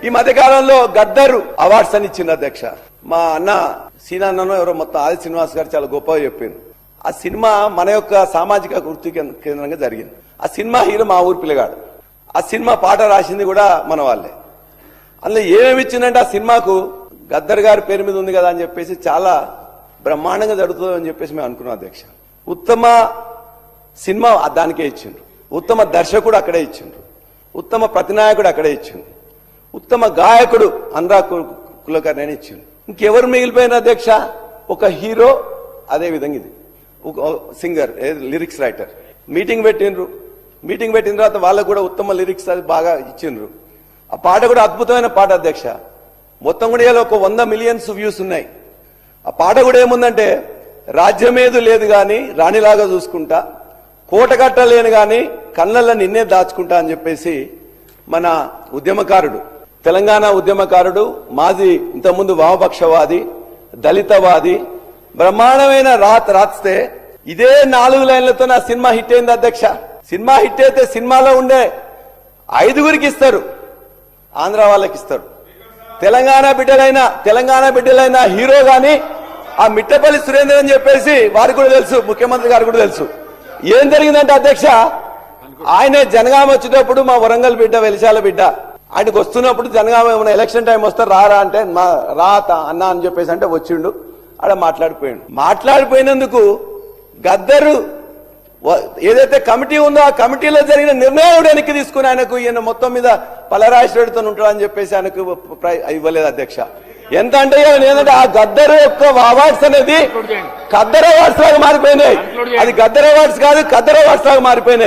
ఈ మధ్య కాలంలో గద్దరు అవార్డ్స్ అని ఇచ్చింది అధ్యక్ష. మా అన్న సీనాన్ననో ఎవరో మొత్తం ఆది శ్రీనివాస్ గారు చాలా గొప్పగా చెప్పింది. ఆ సినిమా మన యొక్క సామాజిక వృత్తి కేంద్రంగా జరిగింది. ఆ సినిమా హీరో మా ఊరి పిల్లగాడు. ఆ సినిమా పాట రాసింది కూడా మన వాళ్ళే. అందులో ఏమేమి ఇచ్చిందంటే ఆ సినిమాకు గద్దర్ గారి పేరు మీద ఉంది కదా అని చెప్పేసి చాలా బ్రహ్మాండంగా జరుగుతుంది అని చెప్పేసి మేము అనుకున్నాం అధ్యక్ష. ఉత్తమ సినిమా దానికే ఇచ్చిండ్రు, ఉత్తమ దర్శకుడు అక్కడే ఇచ్చిండ్రు, ఉత్తమ ప్రతినాయకుడు అక్కడే ఇచ్చిండ్రు, ఉత్తమ గాయకుడు అనురాగ్ కులకర్ణి ఇచ్చిండ్రు. ఇంకెవరు మిగిలిపోయిన అధ్యక్ష? ఒక హీరో, అదే విధంగా ఇది ఒక సింగర్, లిరిక్స్ రైటర్. మీటింగ్ పెట్టిండ్రు. మీటింగ్ పెట్టిన తర్వాత వాళ్ళకు కూడా ఉత్తమ లిరిక్స్ అది బాగా ఇచ్చిండ్రు. ఆ పాట కూడా అద్భుతమైన పాట అధ్యక్ష. మొత్తం కూడా ఇలా ఒక 100 మిలియన్స్ వ్యూస్ ఉన్నాయి. ఆ పాట కూడా ఏముందంటే, రాజ్యమేదు లేదు గాని రాణిలాగా చూసుకుంటా, కోట కట్టలేను గాని కళ్ళల్లో నిన్నే దాచుకుంటా అని చెప్పేసి మన ఉద్యమకారుడు, తెలంగాణ ఉద్యమకారుడు, మాజీ ఇంతకుముందు వామపక్షవాది, దళితవాది బ్రహ్మాండమైన రాస్తే ఇదే 4 లైన్లతో నా సినిమా హిట్ అయింది అధ్యక్ష. సినిమా హిట్ అయితే సినిమాలో ఉండే 5గురికి ఇస్తారు, ఆంధ్ర వాళ్ళకి ఇస్తారు. తెలంగాణ బిడ్డలైన హీరో గాని ఆ మిట్టపల్లి సురేందర్ అని చెప్పేసి వారికి కూడా తెలుసు, ముఖ్యమంత్రి గారు కూడా తెలుసు. ఏం జరిగిందంటే అధ్యక్ష, ఆయనే జనగామ వచ్చేటప్పుడు మా వరంగల్ బిడ్డ, వెలిశాల బిడ్డ, ఆయనకు వస్తున్నప్పుడు జనగామ ఏమైనా ఎలక్షన్ టైం వస్తే రారా అంటే రా అన్నా అని చెప్పేసి అంటే వచ్చిండు. ఆడ మాట్లాడిపోయినందుకు గద్దరు ఏదైతే కమిటీ ఉందో ఆ కమిటీలో జరిగిన నిర్ణయం వెనక్కి తీసుకుని ఆయనకు ఈయన మొత్తం మీద పలరాశ్రెడ్డితో ఉంటాడని చెప్పేసి ఆయనకు ఇవ్వలేదు అధ్యక్ష. ఎంత అంటే ఏంటంటే ఆ గద్దరు యొక్క అవార్డ్స్ అనేది ఖద్దర్ అవార్డ్స్ లాగా మారిపోయినాయి. అది గద్దర్ అవార్డ్స్ కాదు, ఖద్దర్ అవార్డ్స్ లాగా మారిపోయినాయి.